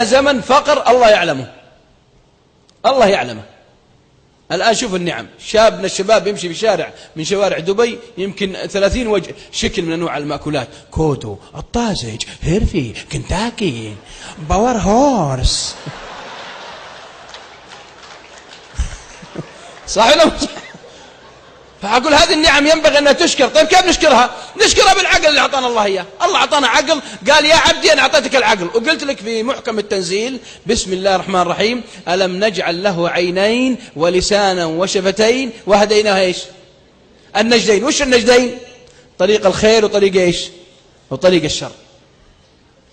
زمن فقر الله يعلمه، الله يعلمه. الآن شوف النعم، شاب من الشباب يمشي في شارع من شوارع دبي يمكن 30 وجه شكل من أنواع المأكولات، كوتو، الطازج، هيرفي، كنتاكي، باور هورس. صح ولا مش صح؟ فأقول هذه النعم ينبغي أنها تشكر. طيب كيف نشكرها؟ نشكرها بالعقل اللي أعطانا الله إياه. الله أعطانا عقل، قال يا عبدي أنا أعطيتك العقل، وقلت لك في محكم التنزيل بسم الله الرحمن الرحيم: ألم نجعل له عينين ولسانا وشفتين وهديناه إيش؟ النجدين. وش النجدين؟ طريق الخير وطريق إيش؟ وطريق الشر.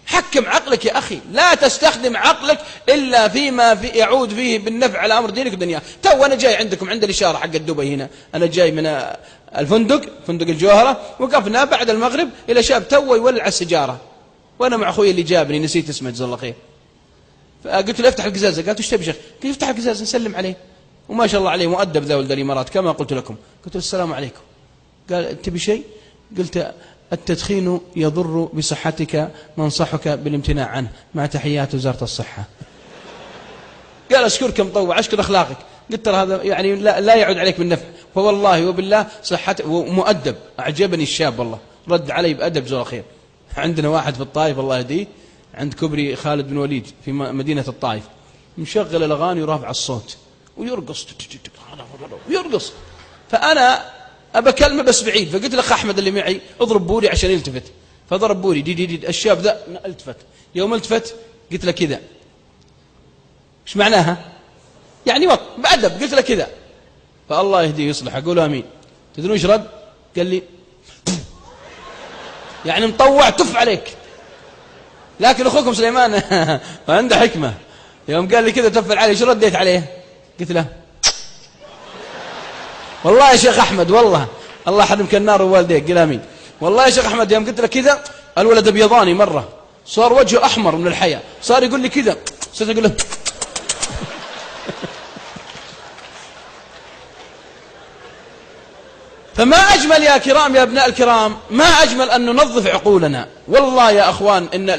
حكم عقلك يا أخي، لا تستخدم عقلك إلا فيما يعود فيه بالنفع على أمر دينك ودنياك. تو أنا جاي عندكم عند الإشارة حق دبي هنا، أنا جاي من الفندق، فندق الجوهرة، وقفنا بعد المغرب إلى شاب تو يولع السجارة، وأنا مع أخوي اللي جابني نسيت اسمه جزاه الله خير، فقلت له افتح القزازة، قالت وش تبي شيخ؟ قلت افتح القزازة نسلم عليه، وما شاء الله عليه مؤدب ذا ولد الإمارات كما قلت لكم. قلت له السلام عليكم. قال تبي شيء؟ قلت التدخين يضر بصحتك، ننصحك بالامتناع عنه، مع تحيات وزارة الصحة. قال أشكرك مطوع، أشكر أخلاقك. قلت ترى هذا يعني لا يعود عليك بالنفع، فوالله وبالله صحتك، ومؤدب، أعجبني الشاب والله، رد علي بأدب جزاه خير. عندنا واحد في الطائف الله يهديه، عند كبري خالد بن وليد في مدينة الطائف، مشغل الأغاني ورافع الصوت ويرقص ويرقص. فأنا أبى كلمة بس بعيد، فقلت لأخ أحمد اللي معي اضرب بوري عشان يلتفت، فضرب بوري دي دي دي. الشاب ذا التفت، يوم التفت قلت له كذا. ايش معناها؟ يعني وط بأدب. قلت له كذا، فالله يهديه ويصلح. أقول آمين. تدرون ايش رد؟ قال لي يعني مطوع تف عليك. لكن أخوكم سليمان عنده حكمة، يوم قال لي كذا تفل علي، ايش رديت عليه؟ قلت له والله يا شيخ أحمد، والله الله حرمك النار ووالديك، قل آمين. والله يا شيخ أحمد يوم قلت له كذا، الولد أبيضاني مرة، صار وجهه أحمر من الحياة، صار يقول لي كذا، صرت أقول له فما أجمل يا كرام يا أبناء الكرام، ما أجمل أن ننظف عقولنا. والله يا أخوان إن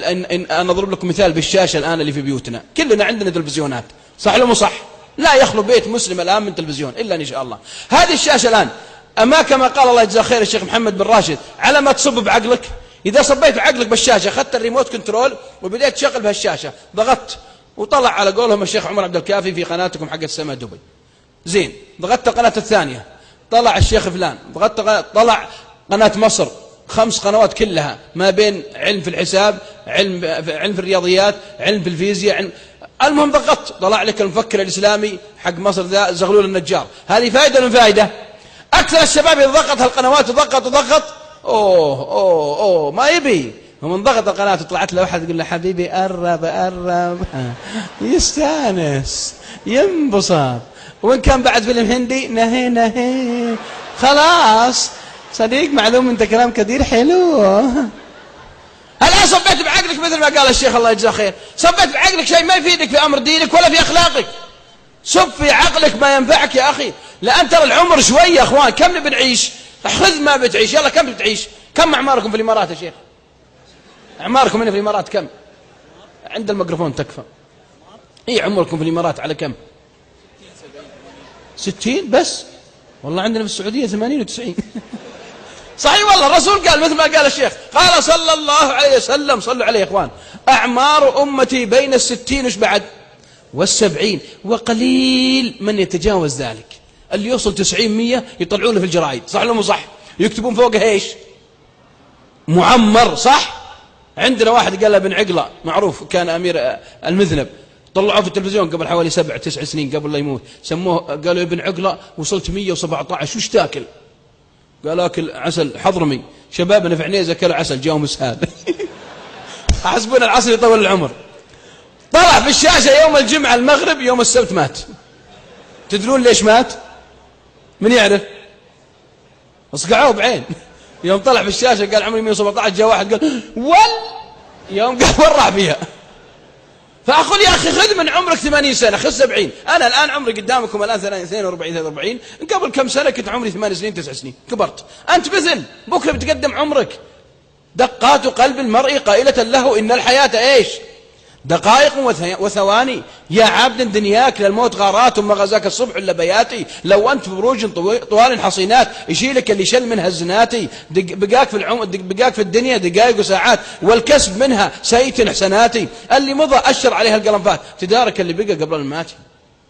أنا أضرب لكم مثال بالشاشة الآن اللي في بيوتنا، كلنا عندنا تلفزيونات، صح ولا مو صح؟ لا يخلو بيت مسلم الآن من تلفزيون إلا إن شاء الله. هذه الشاشة الآن أما كما قال الله يجزاه خير الشيخ محمد بن راشد، على ما تصب بعقلك. إذا صبيت بعقلك بالشاشة، أخذت الريموت كنترول وبدأت تشغل بهالشاشة، ضغطت وطلع على قولهم الشيخ عمر عبد الكافي في قناتكم حق السماء دبي، زين. ضغطت القناة الثانية، طلع الشيخ فلان، ضغطت طلع قناة مصر، 5 قنوات كلها ما بين علم في الحساب، علم في الرياضيات، علم في الفيزياء، علم. المهم ضغطت طلع لك المفكر الإسلامي حق مصر ذا زغلول النجار. هذه فائدة من فائدة. أكثر الشباب إذا ضغط هالقنوات وضغط أوه ما يبي، ومن ضغط القناة طلعت له واحد يقول له حبيبي قرب يستانس ينبسط، وإن كان بعد فيلم هندي نهي خلاص صديق معلوم أنت كلام كثير حلو. الآن صبيت بعقلك مثل ما قال الشيخ الله يجزاه خير، صبيت بعقلك شيء ما يفيدك في أمر دينك ولا في أخلاقك. صب في عقلك ما ينفعك يا أخي، لأن ترى العمر شوية يا أخوان، كم بنعيش؟ خذ ما بتعيش، يلا كم بتعيش؟ كم أعماركم في الإمارات يا شيخ؟ أعماركم هنا في الإمارات كم؟ عند الميكروفون تكفى. إيه عمركم في الإمارات على كم؟ 60 بس؟ والله عندنا في السعودية 80 و90. صحيح والله، الرسول قال مثل ما قال الشيخ، قال صلى الله عليه وسلم، صلوا عليه يا إخوان، أعمار أمتي بين 60 وش بعد؟ و70، وقليل من يتجاوز ذلك. اللي يوصل 90-100 يطلعونه في الجرائد، صح ولا مو صح؟ يكتبون فوقه ايش؟ معمر، صح؟ عندنا واحد قال له ابن عقلة معروف، كان أمير المذنب، طلعوه في التلفزيون قبل حوالي 7-9 سنين قبل لا يموت، سموه قالوا ابن عقلة وصلت 117، وش تاكل؟ قال اكل عسل حضرمي، شبابنا في عنيزة كلوا عسل جاهم اسهال. حسبنا العسل يطول العمر. طلع في الشاشة يوم الجمعة المغرب، يوم السبت مات. تدرون ليش مات؟ من يعرف؟ اصقعوه بعين. يوم طلع في الشاشة قال عمري 117، جاء واحد قال يوم قال ورع فيها. فأقول يا أخي خذ من عمرك 80 سنة، خذ 70. أنا الآن عمري قدامكم الآن 42 قبل كم سنة كنت عمري 8 سنين 9 سنين، كبرت. أنت مثل بكرة بتقدم عمرك. دقات قلب المرء قائلة له إن الحياة إيش؟ دقائق وثواني. يا عبد دنياك للموت غارات وما غزاك الصبح إلا بياتي. لو أنت في بروج طوال حصينات يشيلك اللي شل منها الزناتي. بقاك في الدنيا دقائق وساعات والكسب منها سيئة حسناتي. اللي مضى أشر عليها القلنفات تدارك اللي بقى قبل الماتي.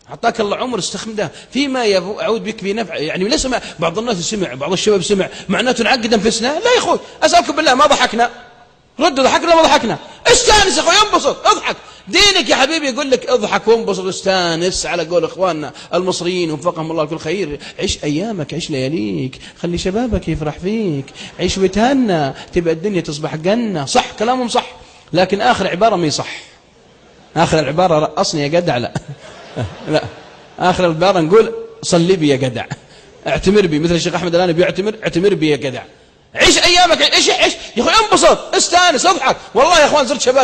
أعطاك الله عمر استخدمه فيما يعود بك بنفع. يعني ليس بعض الناس سمع، بعض الشباب سمع معناته نعقد انفسنا. لا يا اخوي اسالكم بالله ما ضحكنا، رد ضحكنا ما ضحكنا. استانس يا اخوي انبسط اضحك. دينك يا حبيبي يقول لك اضحك وانبسط واستانس على قول اخواننا المصريين وفقهم الله كل خير. عيش ايامك، عيش لياليك، خلي شبابك يفرح فيك، عيش وتهنى، تبقى الدنيا تصبح جنة. صح كلامهم صح، لكن اخر عبارة ما يصح. اخر العبارة رقصني يا جدع. لا لا، آخر العبارة نقول صلي بي يا جدع، اعتمر بي، مثل الشيخ أحمد الآن بيعتمر، اعتمر بي يا جدع. عيش أيامك، عيش يا أخوي انبسط استانس اضحك. والله يا أخوان زرت شباب